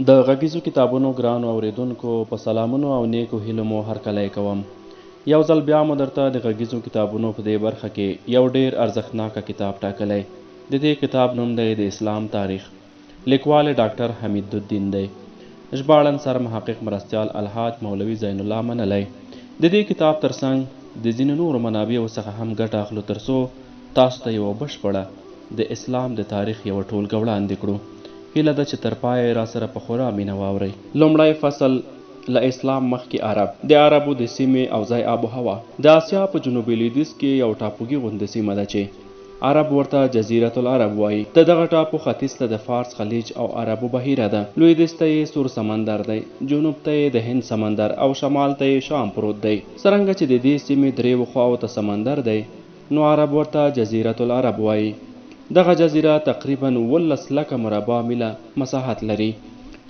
د غږیزو کتابونو ګرانو اوریدونکو په سلامونو او نیکو هیلو مو هرکلی کوم. یو ځل بیا مو درته د غږیزو کتابونو په دې برخه کې یو ډیر ارزښتناکه کتاب ټاکلی. د دې کتاب نوم دی د اسلام تاریخ. لیکوال ډاکټر حمید الدین دی. ژباړن سر محقق مرستیال الحاج مولوي زین الله منلی. د دې کتاب ترڅنګ د ځینو نورو منابعو څخه هم ګټه اخلو ترڅو تاسو ته یوه بشپړه د اسلام د تاریخ یوه ټولګه وړاندې کړو. هیله ده چې تر پایه راسره په خورا مینه واورئ. لومړی فصل، له اسلام مخکې عرب. د عربو د سیمې او ځای آب و هوا. د اسیا په جنوبي لویدیځ کې یو ټاپوګي غوندې سیمه ده چې عرب ورته جزیرة العرب وایي. د دغه ټاپو ختیځ ته د فارس خلیج او عربو بحیره ده، لویدیځ ته یې سور سمندر دی، جنوب ته یې د هند سمندر او شمال ته یې شام پروت دی. څرنګه چې د دې سیمې دریو خواو ته سمندر دی، نو عرب ورته جزیرة العرب وایي. دغه جزیره تقریبا 19 لکه مربع میله مساحت لري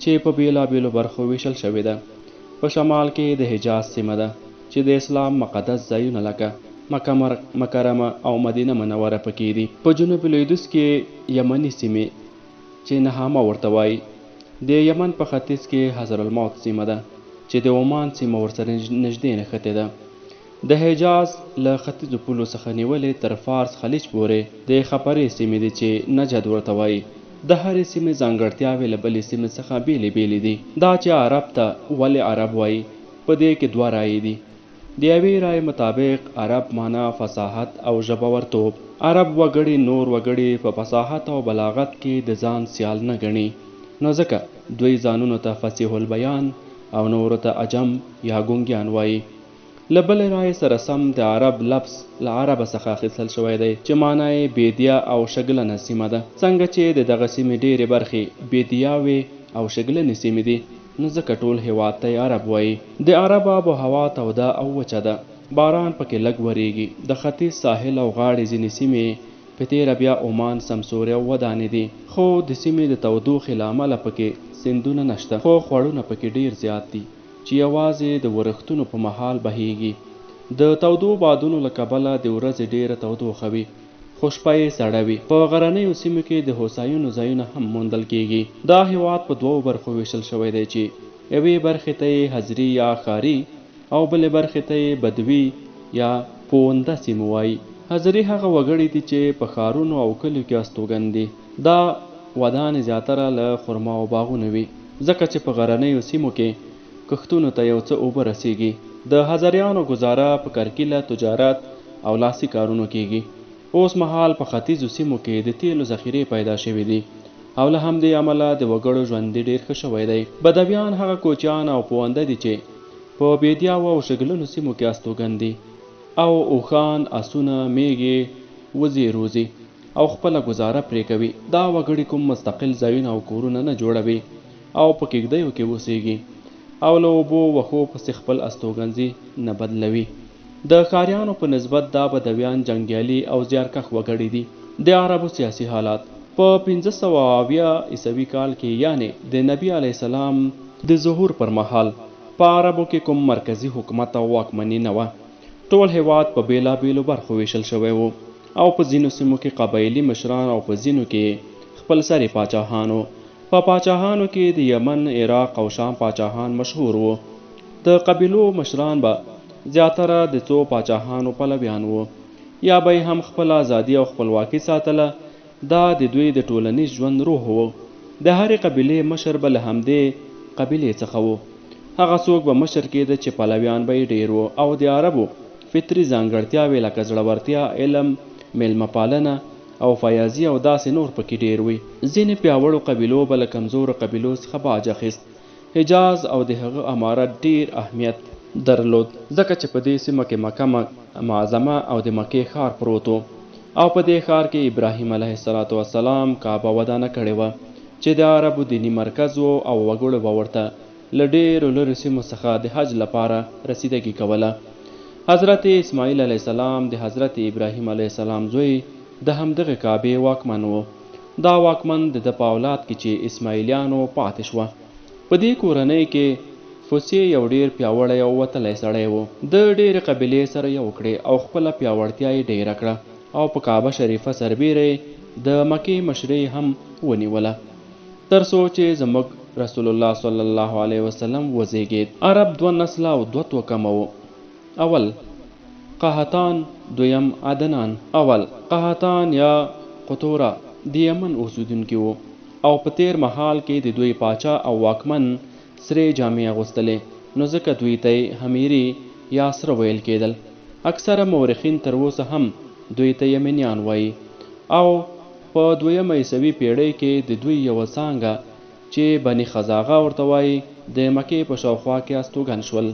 چې په بیلابیلو برخو ویشل شوې ده. په شمال کې د حجاز سیمه ده چې د اسلام مقدس ځایونه لکه مکه مکرمه او مدینه منوره پکې دي. په جنوب لویدیځ کې یمني سیمې چې نهامه ورته وایي. د یمن په ختیځ کې حضر الموت سیمه ده چې د عمان سیمه ورسره نږدې نښتې ده. د حجاز له ختیځو پولو څخه نیولې تر فارس خلیج پورې د خپرې سیمې دي چې نجد ورته وایي. د هرې سیمې ځانګړتیاوې له بلې سیمې څخه بیلې بیلې دي. دا چې عرب ته ولې عرب وایي، په دې کې دوه رایې دي. د یوې رایې مطابق عرب معنا فصاحت او ژبورتوب. عرب وګړي نور وګړي په فصاحت او بلاغت کې د ځان سیال نه ګڼي، نو ځکه دوی ځانونو ته فصیح البیان او نورو ته عجم یا ګونګیان وایي. له بلې رایې سره سم د عرب لفظ له عربه څخه اخیستل شوی دی چې معنا یې بیدیا او شګلنه سیمه ده. څنګه چې د دغه سیمې ډېرې برخې بیدیاوې او شګلنې سیمې دي، نو ځکه ټول هېواد ته یې عرب وایي. د عرب آب و هوا توده او وچه ده، باران پکې لږ ورېږي. د ختیځ ساحل او غاړې ځینې سیمې په تېره بیا عمان، سمسورې او ودانې دي. خو د سیمې د تودوخې له امله پکې سیندونه نشته، خو خوړونه پکې ډېر زیات دي چې یوازې د ورښتونو په مهال بهیږي. د تودو بادونو له کبله د ورځې ډېره تودوخه وي، خو شپه یې سړه وي. په غرنیو سیمو کې د هوساینو ځایونه هم موندل کېږي. دا هېواد په دوو برخو ویشل شوی دی چې یوې برخې ته یې حضري یا ښاري او بلې برخې ته یې بدوي یا پونده سیمه وایي. حضري هغه وګړي دي چې په ښارونو او کلیو کې استوګن دي. دا ودانې زیاتره له خرما او باغونو وي، ځکه چې په غرنیو سیمو کې کښتونو ته یو څه اوبه رسیږي. د حضریانو ګزاره په کرکیله، تجارت او لاسي کارونو کېږي. اوس مهال په ختیځو سیمو کې د تیلو ذخیرې پیدا شوي دي او له همدې امله د وګړو ژوند ډېر ښه شوی دی. بدویان هغه کوچیان او پونده دي چې په بیدیاو او شګلنو سیمو کې استوګن دي او اوښان، اسونه، میږې، وزې روزي او خپله ګزاره پرې کوي. دا وګړي کوم مستقل ځایونه او کورونه نه جوړوي او په کېږدیو کې اوسېږي او له اوبو وښو پسې خپل استوګنځي نه بدلوي. د ښاریانو په نسبت دا بدویان جنګیالي او زیارکښ وګړي دي. د عربو سیاسي حالات په 1570 عیسوي کال کې، یعنی د نبی علیه السلام د ظهور پر مهال، په عربو کې کوم مرکزي حکومت او واکمني نه وه. ټول هېواد په بیلابیلو برخو ویشل شوی و او په ځینو سیمو کې قبایلي مشران او په ځینو کې خپلسري پاچاهانو. په پاچاهانو کې د یمن، عراق او شام پاچاهان مشهور وو. د قبیلو مشران به زیاتره د څو پاچاهانو پلویان وو، یا به یې هم خپل ازادي او خپلواکي ساتله. دا د دوی د ټولنیز ژوند روح و. د هرې قبیلې مشر به له همدې قبیلې څخه و. هغه څوک به مشر کېده چې پلویان به یې ډېر وو. او د عربو فطري ځانګړتیاوې لکه زړورتیا، علم، میلمه پالنه او فیاضي او داسې نور پکې ډېر وي. ځینې پیاوړو قبیلو به له کمزورو قبیلو څخه باج اخیست. حجاز او د هغه امارت ډېر اهمیت درلود، ځکه چې په دې سیمه کې مکه معظمه او د مکې ښار پروت و او په دې ښار کې ابراهیم علیه السلام کعبه ودانه کړې وه چې د عربو دیني مرکز و او وګړو به ورته له ډېرو لرې سیمو څخه د حج لپاره رسیدګي کوله. حضرت اسماعیل علیه السلام د حضرت ابراهیم علیه السلام زوی د همدغه کعبې واکمن و. دا واکمن د ده په اولاد کې چې اسماعیلیانو پاتې شوه. په دې کورنۍ کې فوسي یو ډېر پیاوړی او وتلی سړی و. د ډېرې قبیلې سره یو کړې او خپله پیاوړتیا یې ډېره کړه او په کعبه شریفه سربیره د مکې مشرۍ هم ونیوله، تر څو چې زموږ رسول الله صلی الله علیه وسلم وزیږید. عرب 2 نسله او 2 توکمه وو. اول قحطان، دویم عدنان. اول قحطان یا قطوره د یمن اوسیدونکي وو او په تیر مهال کې د دوی پاچا او واکمن سرې جامې اغوستلې، نو ځکه دوی ته حمیري یا سره ویل کېدل. اکثره مورخین تر اوسه هم دوی ته یمنیان وایي. او په 2مه عیسوي پیړۍ کې د دوی یوه څانګه چې بني خزاغه ورته وایي د مکې په شاوخوا کې استوګن شول.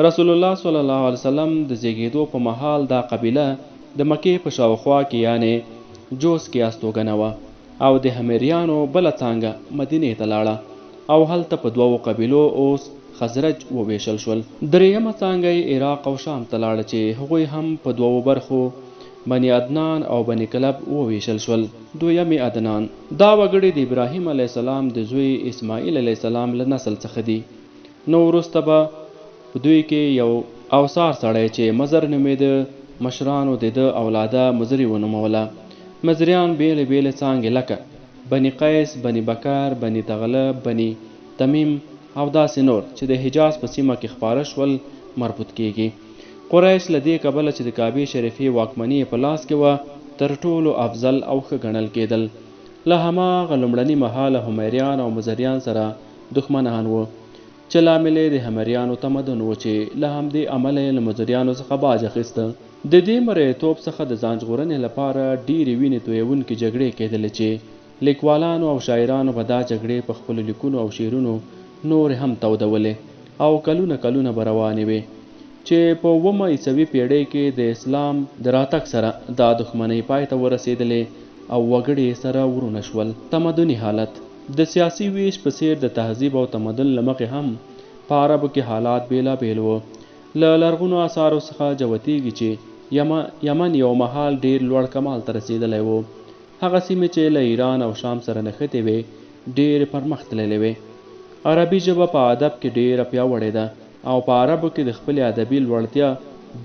رسول الله صلی الله علیه وسلم د زیږېدو په مهال دا قبیله د مکې په شاوخوا کې یعنې جوس کې استوګنه وه او د حمیریانو بله څانګه مدینې ته لاړه او هلته په 2 قبیلو اوس خزرج وویشل شول. 3مه څانګه یې عراق او شام ته لاړه چې هغوی هم په 2 برخو بني عدنان او بني کلب وویشل شول. 2 عدنان دا وګړي د ابراهیم علیه السلام د زوی اسماعیل علیه السلام له نسل څخه دي. نو وروسته به په دوی کې یو اوسار سړی چې مزر نومېده، مشرانو د ده اولاده مزري ونوموله. مزریان بیلې بیلې څانګې لکه بني قیس، بني بکر، بني تغلب، بني تمیم او داسې نور چې د حجاز په سیمه کې خپاره شول مربوط کیږي. قریش له دې کبله چې د کعبې شریفې واکمني په لاس کې وه تر ټولو افضل او ښه ګڼل کېدل. له هماغه لومړني مهاله حمیریان او مزریان سره دښمنان وو چې لامل یې د حمیریانو تمدن و چې له همدې امله یې له مزریانو څخه باج اخیسته. د دې مریتوب څخه د ځان ژغورنې لپاره ډېرې وینې تویونکې جګړې کېدلې چې لیکوالانو او شاعرانو به دا جګړې په خپلو لیکونو او شعرونو نورې هم تودولې او کلونه به روانې وې چې په 9مه عیسوي پیړۍ کې د اسلام د راتګ سره دا دښمنۍ پای ته ورسېدلې او وګړي سره ورونه شول. تمدني حالت د سیاسي ویش په څیر د تهذیب او تمدن له مخې هم په عربو کې حالات بېلابېل وو. له لرغونو آثارو څخه جوتېږي چې یمن یو مهال ډېر لوړ کمال ته رسېدلی و. هغه سیمې چې له ایران او شام سره نښتې وې ډېرې پرمخ تللې وې. عربي ژبه په ادب کې ډېره پیاوړې ده او په عربو کې د خپلې ادبي لوړتیا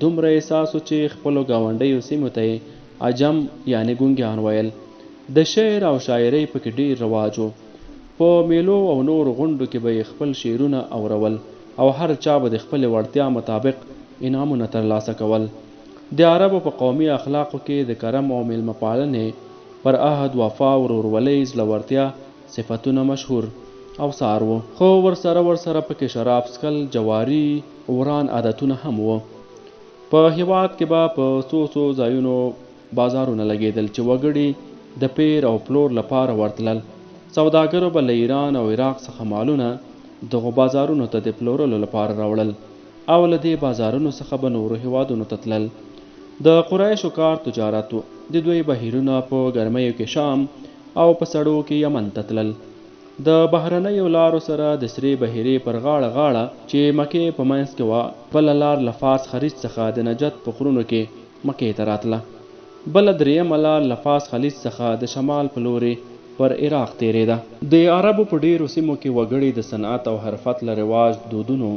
دومره احساس و چې خپلو ګاونډیو سیمو ته یې عجم یعنې ګونګیان ویل. د شعر او شاعرۍ پکې ډېر رواج و. په میلو او نورو غونډو کې به یې خپل شعرونه اورول او هر چا به د خپلې وړتیا مطابق انعامونه ترلاسه کول. د عربو په قومي اخلاقو کې د کرم او میلمه پالنې، پر عهد وفا، ورورولۍ، زړورتیا صفتونه مشهور او سار وو. خو ورسره پکې شراب څښل، جواري، وران عادتونه هم وو. په هیواد کې به په څو ځایونو بازارونه لګېدل چې وګړي د پیر او پلور لپاره ورتلل. سوداګرو به له ایران او عراق څخه مالونه دغو بازارونو ته د پلورلو لپاره راوړل او له دې بازارونو څخه به نورو هیوادونو ته تلل. د قریشو کار تجارت و. د دوی بهیرونه په ګرمیو کې شام او په سړو کې یمن ته تلل. د بهرنیو لارو سره د سرې بهیرې پر غاړه چې مکې په منځ کې وه، بله لار له فارس خلیج څخه د نجد په غرونو کې مکې ته راتله. بله 3مه لار له فارس خلیج څخه د شمال په لوري پر عراق تېرېده. د عربو په ډېرو سیمو کې وګړي د صنعت او حرفت له رواج دودونو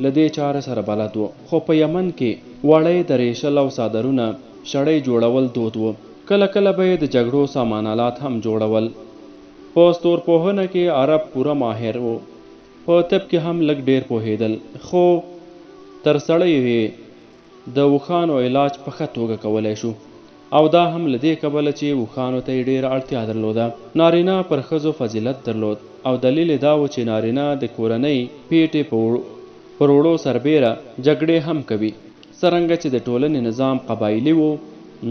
له دې چارې سره بلد وو. خو په یمن کې وړۍ د ریشل او څادرونه شړۍ جوړول دود وو. کله به یې د جګړو سامانالات هم جوړول. په ستورپوهنه کې عرب پوره ماهر وو. په طب کې هم لږ ډېر پوهېدل، خو تر سړی یې د اوښانو علاج په ښه توګه کولی شو او دا هم له دې کبله چې اوښانو ته یې ډېره اړتیا درلوده. نارینه پر ښځو فضیلت درلود او دلیل یې دا و چې نارینه د کورنۍ پیټې پر وړو سربیره جګړې هم کوي. څرنګه چې د ټولنې نظام قبایلي و،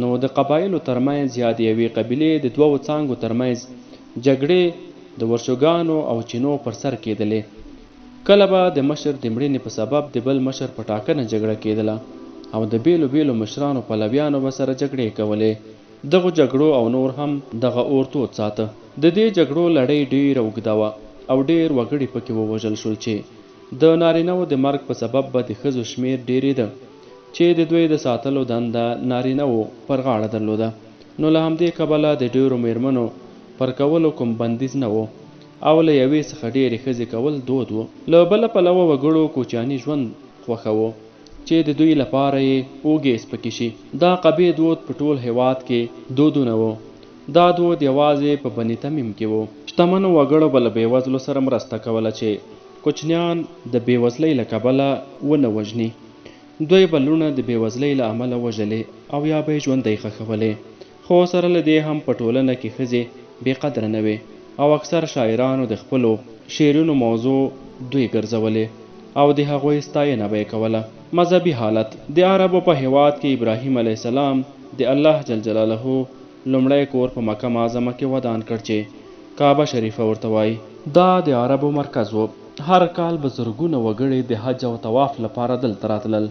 نو د قبایلو ترمنځ یا د یوې قبیلې د 2 څانګو ترمنځ جګړې د ورشوګانو او چینو پر سر کېدلې. کله به د مشر د مړینې په سبب د بل مشر په ټاکنه جګړه کېدله او د بیلو مشرانو پلویانو به سره جګړې کولې. دغو جګړو او نور هم دغه اور تود ساته. د دې جګړو لړۍ ډېره اوږده وه او ډېر وګړي پکې ووژل شول چې د نارینهو د مرګ په سبب به د ښځو شمېر ډېرېده چې د دوی د ساتلو دنده نارینهو پر غاړه درلوده. نو له همدې کبله د ډېرو میرمنو پر کولو کوم بندیز نه و او له یوې څخه ډېرې ښځې کول دود و. له بله پلوه وګړو کوچیاني ژوند خوښاوه چې د دوی لپاره یې اوږې سپکې شي. دا قبیح دود په ټول هیواد کې دودونه و. دا دود یوازې په بني تمیم کې و. شتمنو وګړو به له بېوزلو سره مرسته کوله چې کوچنیان د بېوزلۍ له کبله ونه وژني. دوی به لوڼه د بېوزلۍ له امله وژلې او یا به یې ژوندۍ ښخولې. خو سره له دې هم په ټولنه کې ښځې بې قدره نه وې او اکثر شاعرانو د خپلو شعرونو موضوع دوی ګرځولې او د هغوی ستاینه به یې کوله. مذهبي حالت د عربو په هیواد کې ابراهیم علیه السلام د الله جل جلاله لومړی کور په مکه معظمه کې ودان کړ چې کعبه شریفه ورته وایي. دا د عربو مرکز و. هر کال به زرګونه وګړي د حج او طواف لپاره دلته راتلل.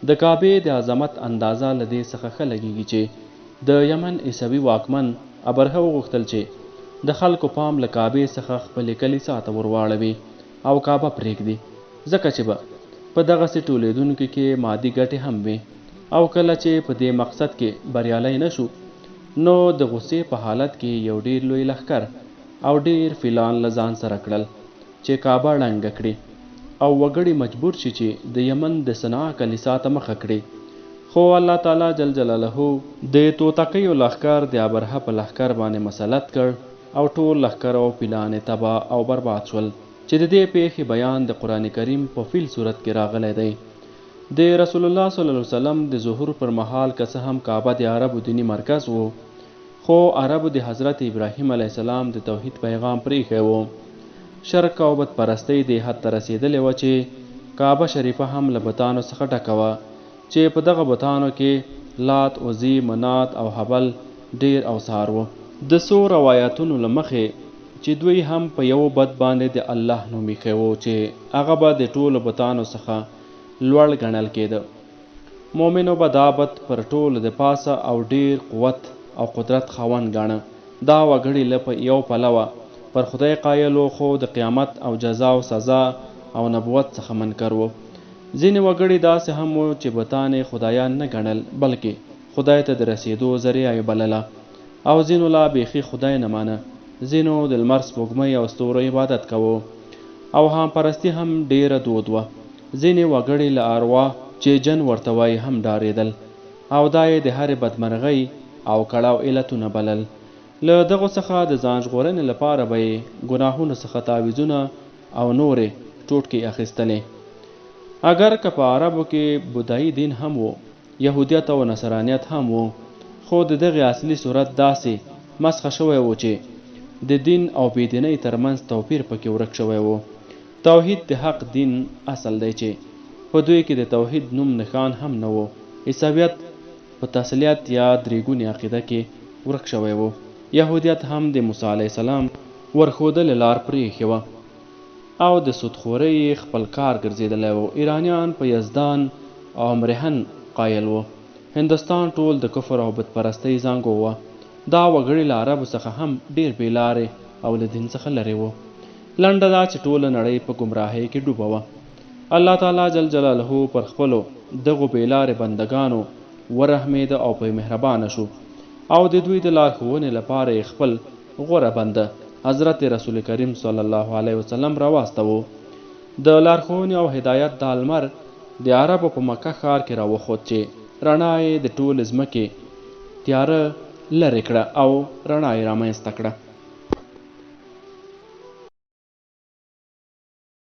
د کعبې د عظمت اندازه له دې څخه ښه لګېږي چې د یمن عیسوي واکمن ابرهه وغوښتل چې د خلکو پام له کعبې څخه خپلې کلیسا ته ورواړوي او کعبه پرېږدي، ځکه چې به په دغسې ټولېدونکو کې مادي ګټې هم وي. او کله چې په دې مقصد کې بریالی نه شو نو د غصې په حالت کې یو ډېر لوی لښکر او ډېر فیلان له ځان سره کړل چې کعبه ړنګه کړي او وګړي مجبور شي چې د یمن د صنعا کلیسا ته مخه کړي. خو الله تعالی جل جلاله د توتکیو لښکر د ابرهه په لښکر باندې مسلط کړ او ټول لښکر او فیلان تباه او برباد شول چې د دې پیښې بیان د قرآن کریم په فیل صورت کې راغلی دی. د رسول الله صلی الله علیه وسلم د ظهور پر مهال که څه هم کعبه د عربو دینی مرکز و، خو عربو د حضرت ابراهیم علیه السلام د توحید پیغام پرېښی و. شرک او بت پرستۍ دې حد ته رسېدلې وه چې کعبه شریفه هم له بتانو څخه ډکه وه چې په دغه بتانو کې لات، عزی، منات او حبل ډېر اوثار وو. د څو روایتونو له مخې چې دوی هم په یو بت باندې د الله نوم ایښی و چې هغه به د ټولو بتانو څخه لوړ ګڼل کېده. مؤمنو به دا بت پر ټولو د پاسه او ډېر قوت او قدرت خاوند ګاڼه. دا وګړي له یو پلوه پر خدای قایلو خو د قیامت او جزا او سزا او نبوت څخه منکر وو. ځینې وګړي داسې هم وو چې بتانې خدایان نه ګڼل بلکې خدای ته د رسېدو ذریعه یې بلله. او ځینو لا بیخي خدای نه مانه. ځینو د لمر سپوږمۍ او ستورو عبادت کوو. او هم پرستی هم ډیره دود وه. ځینې وګړي له ارواح چې جن ورته وایي هم ډارېدل او دا یې د هرې بدمرغۍ او کړاو علتونه بلل. له دغو څخه د ځان ژغورنې لپاره به یې ګناهونو څخه تعویضونه او نورې ټوټکې اخیستلې. اگر که په عربو کې بودایي دین هم و، یهودیت او نصرانیت هم و، خو د دغې اصلي صورت داسې مسخه شوی و چې د دین او بېدینۍ ترمنځ توپیر پکې ورک شوی و. توحید د حق دین اصل دی چې په دوی کې د توحید نوم نښان هم نه و. عیسویت په تسلیت یا درېګونې عقیده کې ورک شوی و. یهودیت هم د موسی علیه السلام ورښودلې لار پرېښې وه او د سودخورۍ خپل کار ګرځېدلی و. ایرانیان په یزدان او مرهن قایل و. هندوستان ټول د کفر او بت پرستۍ زانګو وه. دا وګړي له عربو څخه هم ډېر بې لارې او له دین څخه لرې وو. لنډه دا چې ټوله نړۍ په ګمراهۍ کې ډوبه وه. الله تعالی جل جلاله پر خپلو دغو بې لارې بندګانو ورحمېده او پرې مهربانه شو او د دوی د لارښوونې لپاره یې خپل غوره بنده حضرت رسول کریم صلی الله علیه وسلم راواستوه. د لارښوونې او هدایت دا لمر د عربو په مکه ښار کې راوخوت چې رڼا یې د ټولې ځمکې تیاره لرې کړه او رڼا یې رامنځته کړه.